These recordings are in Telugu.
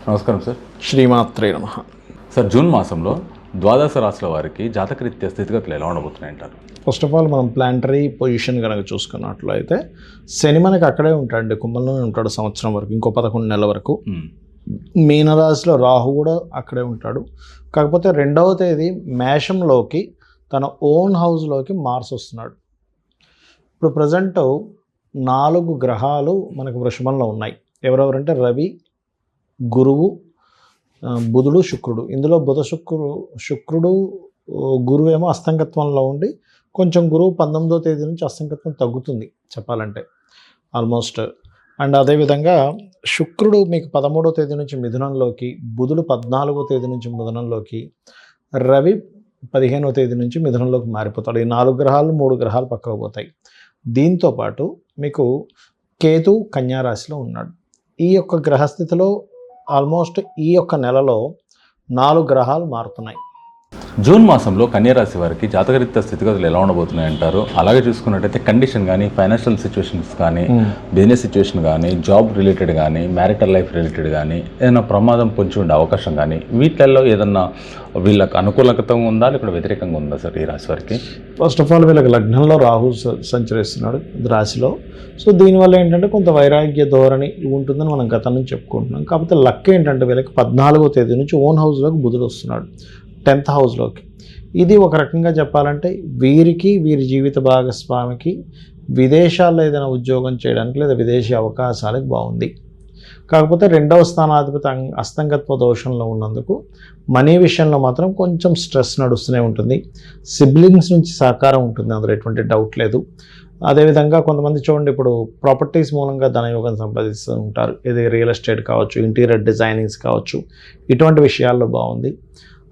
నమస్కారం సార్. శ్రీమాత్రే నమః. సార్, జూన్ మాసంలో ద్వాదశ రాశుల వారికి జాతకరీత్యా స్థితిగతులు ఎలా ఉండబోతున్నాయంటారు? ఫస్ట్ ఆఫ్ ఆల్ మనం ప్లానటరీ పొజిషన్ కనుక చూసుకున్నట్లయితే శని మనకి అక్కడే ఉంటాడు, కుంభంలోనే ఉంటాడు సంవత్సరం వరకు, ఇంకో 11 నెలల వరకు. మీనరాశిలో రాహు కూడా అక్కడే ఉంటాడు. కాకపోతే 2వ తేదీ మేషంలోకి తన ఓన్ హౌస్లోకి మార్స్ వస్తున్నాడు. ఇప్పుడు ప్రజెంట్ 4 గ్రహాలు మనకు వృషభంలో ఉన్నాయి. ఎవరెవరంటే రవి, గురువు, బుధుడు, శుక్రుడు. ఇందులో శుక్రుడు గురువు ఏమో అస్తంగత్వంలో ఉండి కొంచెం గురువు 19వ తేదీ నుంచి అస్తంగత్వం తగ్గుతుంది చెప్పాలంటే ఆల్మోస్ట్. అండ్ అదేవిధంగా శుక్రుడు మీకు 13వ తేదీ నుంచి మిథునంలోకి, బుధుడు 14వ తేదీ నుంచి మిథునంలోకి, రవి 15వ తేదీ నుంచి మిథునంలోకి మారిపోతాడు. ఈ 4 గ్రహాలు 3 గ్రహాలు పక్కకు పోతాయి. దీంతోపాటు మీకు కేతు కన్యారాశిలో ఉన్నాడు. ఈ యొక్క గ్రహస్థితిలో ఆల్మోస్ట్ ఈ యొక్క నెలలో 4 గ్రహాలు మారుతున్నాయి. జూన్ మాసంలో కన్యారాశి వారికి జాతకరీత్యా స్థితిగతులు ఎలా ఉండబోతున్నాయంటారు? అలాగే చూసుకున్నట్టయితే కండిషన్ కానీ, ఫైనాన్షియల్ సిచ్యువేషన్స్ కానీ, బిజినెస్ సిచ్యువేషన్ కానీ, జాబ్ రిలేటెడ్ కానీ, మ్యారిటల్ లైఫ్ రిలేటెడ్ కానీ, ఏదైనా ప్రమాదం పొంచి ఉండే అవకాశం కానీ, వీటిల్లో ఏదన్నా వీళ్ళకి అనుకూలత ఉందా లేకపోతే వ్యతిరేకంగా ఉందా సార్ ఈ రాశి వారికి? ఫస్ట్ ఆఫ్ ఆల్ వీళ్ళకి లగ్నంలో రాహు సంచరిస్తున్నాడు రాశిలో. సో దీనివల్ల ఏంటంటే కొంత వైరాగ్య ధోరణి ఉంటుందని మనం గతం నుంచి చెప్పుకుంటున్నాం. కాకపోతే లక్ ఏంటంటే వీళ్ళకి 14వ తేదీ నుంచి ఓన్ హౌస్లోకి బుధుడు వస్తున్నాడు, 10th హౌస్లోకి. ఇది ఒక రకంగా చెప్పాలంటే వీరి జీవిత భాగస్వామికి విదేశాల్లో ఏదైనా ఉద్యోగం చేయడానికి లేదా విదేశీ అవకాశాలకు బాగుంది. కాకపోతే 2వ స్థానాధిపతి అస్తంగత్వ దోషంలో ఉన్నందుకు మనీ విషయంలో మాత్రం కొంచెం స్ట్రెస్ నడుస్తూనే ఉంటుంది. సిబ్లింగ్స్ నుంచి సహకారం ఉంటుంది, అందులో ఎటువంటి డౌట్ లేదు. అదేవిధంగా కొంతమంది చూడండి, ఇప్పుడు ప్రాపర్టీస్ మూలంగా ధనయోగం సంపాదిస్తూ ఉంటారు. ఇది రియల్ ఎస్టేట్ కావచ్చు, ఇంటీరియర్ డిజైనింగ్స్ కావచ్చు, ఇటువంటి విషయాల్లో బాగుంది.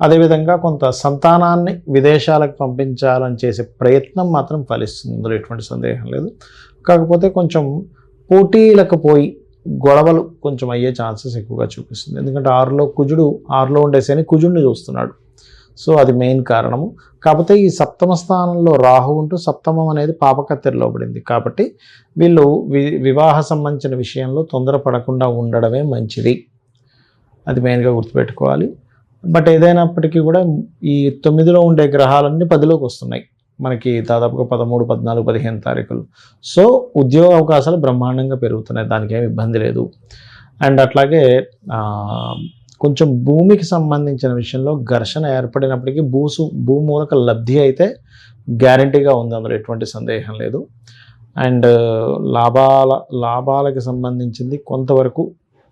అదేవిధంగా కొంత సంతానాన్ని విదేశాలకు పంపించాలని చేసే ప్రయత్నం మాత్రం ఫలిస్తుంది, అందులో ఎటువంటి సందేహం లేదు. కాకపోతే కొంచెం పోటీలకు పోయి గొడవలు కొంచెం అయ్యే ఛాన్సెస్ ఎక్కువగా చూపిస్తుంది. ఎందుకంటే 6లో ఉండే శని కుజుడిని చూస్తున్నాడు. సో అది మెయిన్ కారణము. కాకపోతే ఈ 7వ స్థానంలో రాహు ఉంటూ సప్తమం అనేది పాపకత్తెరలో పడింది. కాబట్టి వీళ్ళు వివాహ సంబంధించిన విషయంలో తొందరపడకుండా ఉండడమే మంచిది, అది మెయిన్గా గుర్తుపెట్టుకోవాలి. బట్ ఏదైనప్పటికీ కూడా ఈ 9లో ఉండే గ్రహాలన్నీ 10లోకి వస్తున్నాయి మనకి దాదాపుగా 13, 14, 15 తారీఖులు. సో ఉద్యోగ అవకాశాలు బ్రహ్మాండంగా పెరుగుతున్నాయి, దానికి ఏమి ఇబ్బంది లేదు. అండ్ అట్లాగే కొంచెం భూమికి సంబంధించిన విషయంలో ఘర్షణ ఏర్పడినప్పటికీ భూమూలక లబ్ధి అయితే గ్యారంటీగా ఉంది, అందులో ఎటువంటి సందేహం లేదు. అండ్ లాభాలకి సంబంధించింది కొంతవరకు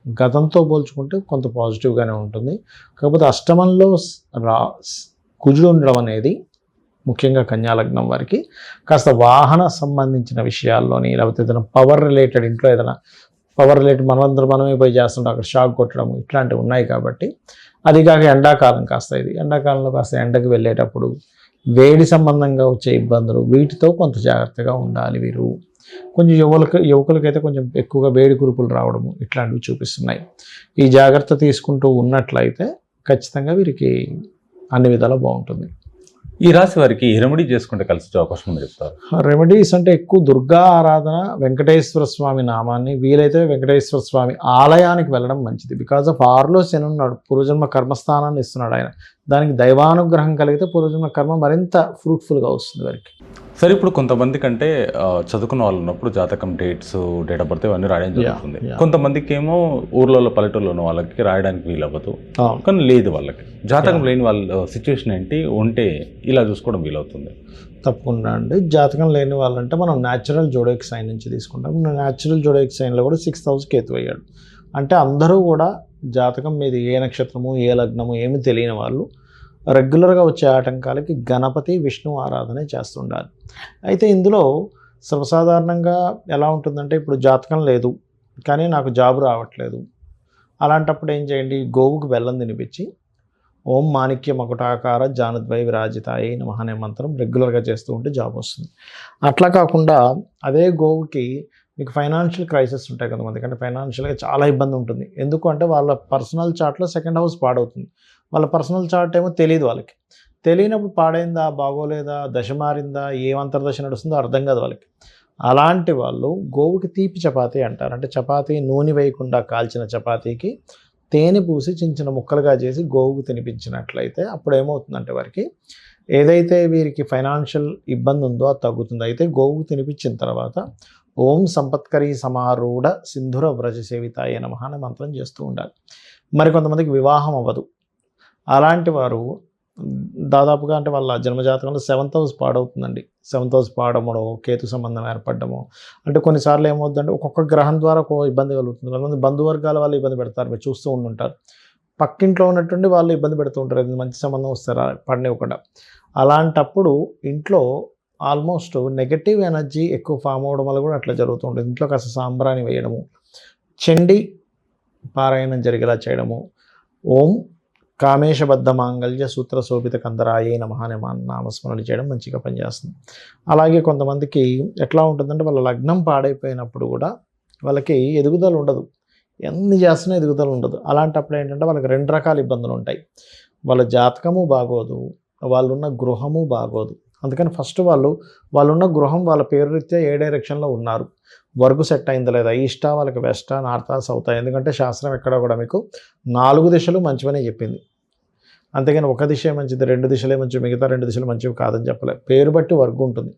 గతంతో పోల్చుకుంటే కొంత పాజిటివ్గానే ఉంటుంది. కాకపోతే అష్టమంలో కుజుడు ఉండడం అనేది ముఖ్యంగా కన్యా లగ్నం వారికి కాస్త వాహన సంబంధించిన విషయాల్లోని, లేకపోతే ఏదైనా పవర్ రిలేటెడ్, ఇంట్లో ఏదైనా పవర్ రిలేటెడ్ మనమే పోయి చేస్తుంటాం, అక్కడ షాక్ కొట్టడం ఇట్లాంటివి ఉన్నాయి. కాబట్టి అది కాక ఎండాకాలం ఎండాకాలంలో కాస్త ఎండకు వెళ్ళేటప్పుడు వేడి సంబంధంగా వచ్చే ఇబ్బందులు, వీటితో కొంత జాగ్రత్తగా ఉండాలి. వీరు కొంచెం యువకులకైతే కొంచెం ఎక్కువగా వేడి కురుపులు రావడము ఇట్లాంటివి చూపిస్తున్నాయి. ఈ జాగ్రత్త తీసుకుంటూ ఉన్నట్లయితే ఖచ్చితంగా వీరికి అన్ని విధాలా బాగుంటుంది. ఈ రాశి వారికి రెమెడీ చేసుకుంటే కలిసి అవకాశం ఉంది చెప్తారు? రెమెడీస్ అంటే ఎక్కువ దుర్గా ఆరాధన, వెంకటేశ్వర స్వామి నామాన్ని, వీలైతే వెంకటేశ్వర స్వామి ఆలయానికి వెళ్ళడం మంచిది. బికాజ్ ఆఫ్ 6లో శని ఉన్నాడు, పూర్వజన్మ కర్మస్థానాన్ని ఇస్తున్నాడు ఆయన. దానికి దైవానుగ్రహం కలిగితే పూర్వజన్మ కర్మ మరింత ఫ్రూట్ఫుల్గా వస్తుంది వారికి. సరే, ఇప్పుడు కొంతమంది కంటే చదువుకున్న వాళ్ళు ఉన్నప్పుడు జాతకం డేట్ ఆఫ్ బర్త్ ఇవన్నీ రాయడం జరుగుతుంది. కొంతమందికి ఏమో ఊర్లలో పల్లెటూరులో ఉన్న వాళ్ళకి రాయడానికి వీలవ్వదు, కానీ లేదు వాళ్ళకి జాతకం లేని వాళ్ళ సిచ్యువేషన్ ఏంటి ఉంటే ఇలా చూసుకోవడం వీలవుతుంది? తప్పకుండా అండి. జాతకం లేని వాళ్ళంటే మనం న్యాచురల్ జోడోయిక్ సైన్ నుంచి తీసుకుంటాం. న్యాచురల్ జోడోయిక్ సైన్లో కూడా 6th హౌస్ కేతు అయ్యాడు. అంటే అందరూ కూడా జాతకం మీద ఏ నక్షత్రము ఏ లగ్నము ఏమి తెలియని వాళ్ళు రెగ్యులర్గా వచ్చే ఆటంకాలకి గణపతి, విష్ణు ఆరాధన చేస్తుండాలి. అయితే ఇందులో సర్వసాధారణంగా ఎలా ఉంటుందంటే, ఇప్పుడు జాతకం లేదు కానీ నాకు జాబ్ రావట్లేదు, అలాంటప్పుడు ఏం చేయండి, గోవుకు బెల్లం తినిపించి ఓం మాణిక్య మకుటాకార జానుద్వై విరాజితాయే నమః అనే మంత్రం రెగ్యులర్గా చేస్తూ ఉంటే జాబ్ వస్తుంది. అట్లా కాకుండా అదే గోవుకి మీకు ఫైనాన్షియల్ క్రైసిస్ ఉంటాయి కొంతమంది, అంటే ఫైనాన్షియల్గా చాలా ఇబ్బంది ఉంటుంది. ఎందుకు అంటే వాళ్ళ పర్సనల్ చార్ట్లో 2nd హౌస్ పాడవుతుంది. వాళ్ళ పర్సనల్ చార్ట్ ఏమో తెలియదు, వాళ్ళకి తెలియనప్పుడు పాడైందా, బాగోలేదా, దశ మారిందా, ఏ అంతర్దశ నడుస్తుందో అర్థం కాదు వాళ్ళకి. అలాంటి వాళ్ళు గోవుకి తీపి చపాతీ అంటారు. అంటే చపాతీ నూనె వేయకుండా కాల్చిన చపాతీకి తేనె పూసి చిన్న చిన్న ముక్కలుగా చేసి గోవుకు తినిపించినట్లయితే అప్పుడు ఏమవుతుందంటే వారికి ఏదైతే వీరికి ఫైనాన్షియల్ ఇబ్బంది ఉందో అది తగ్గుతుంది. అయితే గోవుకు తినిపించిన తర్వాత ఓం సంపత్కరీ సమారూఢ సింధుర వ్రజ సేవితాయ నమః అనే మంత్రం చేస్తూ ఉండాలి. మరి కొంతమందికి వివాహం అవ్వదు. అలాంటి వారు దాదాపుగా అంటే వాళ్ళ జన్మజాతకంలో 7th హౌస్ పాడవుతుందండి. 7th హౌస్ పాడమో, కేతు సంబంధం ఏర్పడమో, అంటే కొన్నిసార్లు ఏమవుతుందంటే ఒక్కొక్క గ్రహం ద్వారా ఒక్కొక్క ఇబ్బంది కలుగుతుంది. కొంతమంది బంధువర్గాల వాళ్ళు ఇబ్బంది పెడతారు, మీరు చూస్తూ ఉండుంటారు. పక్కింట్లో ఉన్నటువంటి వాళ్ళు ఇబ్బంది పెడుతూ ఉంటారు, ఇది మంచి సంబంధం వస్తారా పడనివ్వకుండా. అలాంటప్పుడు ఇంట్లో ఆల్మోస్ట్ నెగటివ్ ఎనర్జీ ఎక్కువ ఫామ్ అవ్వడం వల్ల కూడా అట్లా జరుగుతూ ఉంటుంది. ఇంట్లో కాస్త సాంబ్రాణి వేయడము, చండీ పారాయణం జరిగేలా చేయడము, ఓం కామేశబద్ధ మాంగళ్య సూత్ర శోభిత కందరాయే నమః అనే నామస్మరణ చేయడం మంచిగా పనిచేస్తుంది. అలాగే కొంతమందికి ఎట్లా ఉంటుందంటే వాళ్ళ లగ్నం పాడైపోయినప్పుడు కూడా వాళ్ళకి ఎదుగుదల ఉండదు, ఎన్ని చేస్తున్నా ఎదుగుదల ఉండదు. అలాంటప్పుడు ఏంటంటే వాళ్ళకి 2 రకాల ఇబ్బందులు ఉంటాయి. వాళ్ళ జాతకము బాగోదు, వాళ్ళున్న గృహము బాగోదు. అందుకని ఫస్ట్ వాళ్ళున్న గృహం వాళ్ళ పేరు రీత్యా ఏ డైరెక్షన్లో ఉన్నారు, వర్క్ సెట్ అయిందా లేదా, ఈస్టా వాళ్ళకి వెస్టా, నార్తా, సౌతా. ఎందుకంటే శాస్త్రం ఎక్కడ కూడా మీకు 4 దిశలు మంచివనే చెప్పింది. అంతేగాని ఒక దిశే మంచిది, 2 దిశలే మంచివి, మిగతా 2 దిశలు మంచివి కాదని చెప్పలేదు. పేరు బట్టి వర్క్ ఉంటుంది.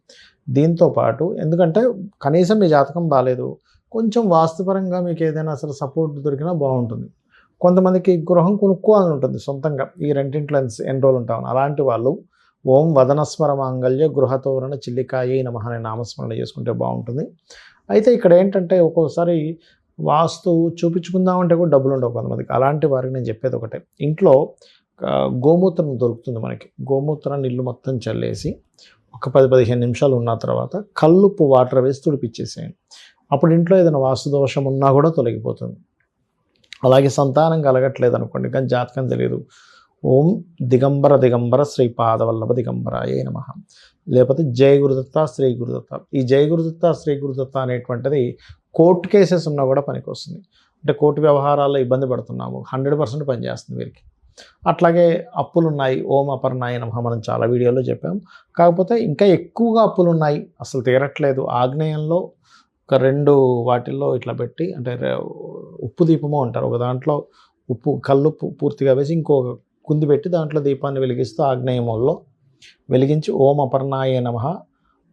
దీంతో పాటు ఎందుకంటే కనీసం మీ జాతకం బాగాలేదు, కొంచెం వాస్తుపరంగా మీకు ఏదైనా అసలు సపోర్ట్ దొరికినా బాగుంటుంది. కొంతమందికి గృహం కొనుక్కోవాలని ఉంటుంది సొంతంగా, ఈ రెంటింట్లో ఎన్ని రోజులు ఉంటామని. అలాంటి వాళ్ళు ఓం వదనస్మర మాంగళ్య గృహతోరణ చిల్లికాయే నమః అనే నామస్మరణ చేసుకుంటే బాగుంటుంది. అయితే ఇక్కడ ఏంటంటే ఒక్కోసారి వాస్తు చూపించుకుందామంటే కూడా డబ్బులు ఉండవు కొంతమందికి. అలాంటి వారికి నేను చెప్పేది ఒకటే, ఇంట్లో గోమూత్రం దొరుకుతుంది మనకి. గోమూత్రాన్ని ఇల్లు మొత్తం చల్లేసి ఒక 10-15 నిమిషాలు ఉన్న తర్వాత కల్లుప్పు వాటర్ వేసి తుడిపిచ్చేసేయండి. అప్పుడు ఇంట్లో ఏదైనా వాస్తు దోషం ఉన్నా కూడా తొలగిపోతుంది. అలాగే సంతానం కలగట్లేదు అనుకోండి, కానీ జాతకం తెలియదు, ఓం దిగంబర దిగంబర శ్రీ పాదవల్లభ దిగంబరాయే నమః, లేకపోతే జయ గురుదత్త శ్రీ గురుదత్త. ఈ జయ గురుదత్త శ్రీ గురుదత్త అనేటువంటిది కోర్టు కేసెస్ ఉన్నా కూడా పనికి వస్తుంది. అంటే కోర్టు వ్యవహారాల్లో ఇబ్బంది పడుతున్నాము, 100% పనిచేస్తుంది వీరికి. అట్లాగే అప్పులు ఉన్నాయి, ఓం అపర్ణాయ నమః మనం చాలా వీడియోలో చెప్పాం. కాకపోతే ఇంకా ఎక్కువగా అప్పులు ఉన్నాయి, అసలు తీరట్లేదు, ఆగ్నేయంలో ఒక 2 వాటిల్లో ఇట్లా పెట్టి, అంటే ఉప్పు దీపము అంటారు, ఒక దాంట్లో కల్లుప్పు పూర్తిగా వేసి ఇంకొక కుంది పెట్టి దాంట్లో దీపాన్ని వెలిగిస్తూ ఆగ్నేయముల్లో వెలిగించి ఓం అపర్ణాయ నమః,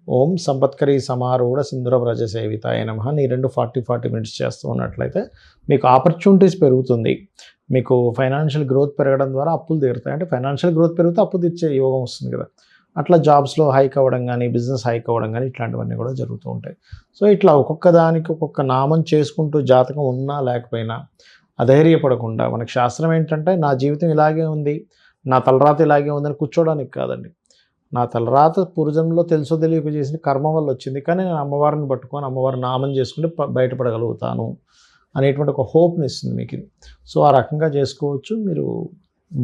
ఓం సంపత్కరీ సమారూఢ సింధుర వ్రజ సేవితాయ నమః నీ 40 మినిట్స్ చేస్తూ ఉన్నట్లయితే మీకు ఆపర్చునిటీస్ పెరుగుతుంది. మీకు ఫైనాన్షియల్ గ్రోత్ పెరగడం ద్వారా అప్పులు తీరుతాయి. అంటే ఫైనాన్షియల్ గ్రోత్ పెరిగితే అప్పు తీర్చే యోగం వస్తుంది కదా. అట్లా జాబ్స్లో హైక్ అవ్వడం కానీ, బిజినెస్ హైక్ అవ్వడం కానీ, ఇట్లాంటివన్నీ కూడా జరుగుతూ ఉంటాయి. సో ఇట్లా ఒక్కొక్క దానికి ఒక్కొక్క నామం చేసుకుంటూ జాతకం ఉన్నా లేకపోయినా అధైర్యపడకుండా, మనకు శాస్త్రం ఏంటంటే నా జీవితం ఇలాగే ఉంది, నా తలరాత ఇలాగే ఉందని కూర్చోడానికి కాదండి. నా తలరాత పూర్వజన్మలో తెలుసో తెలియక చేసిన కర్మ వల్ల వచ్చింది, కానీ నేను అమ్మవారిని పట్టుకొని అమ్మవారి నామం చేసుకుంటే బయటపడగలుగుతాను అనేటువంటి ఒక హోప్ని ఇస్తుంది మీకు ఇది. సో ఆ రకంగా చేసుకోవచ్చు, మీరు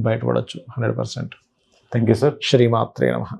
బయటపడవచ్చు 100%. Thank you sir. శ్రీమాత్రే నమః.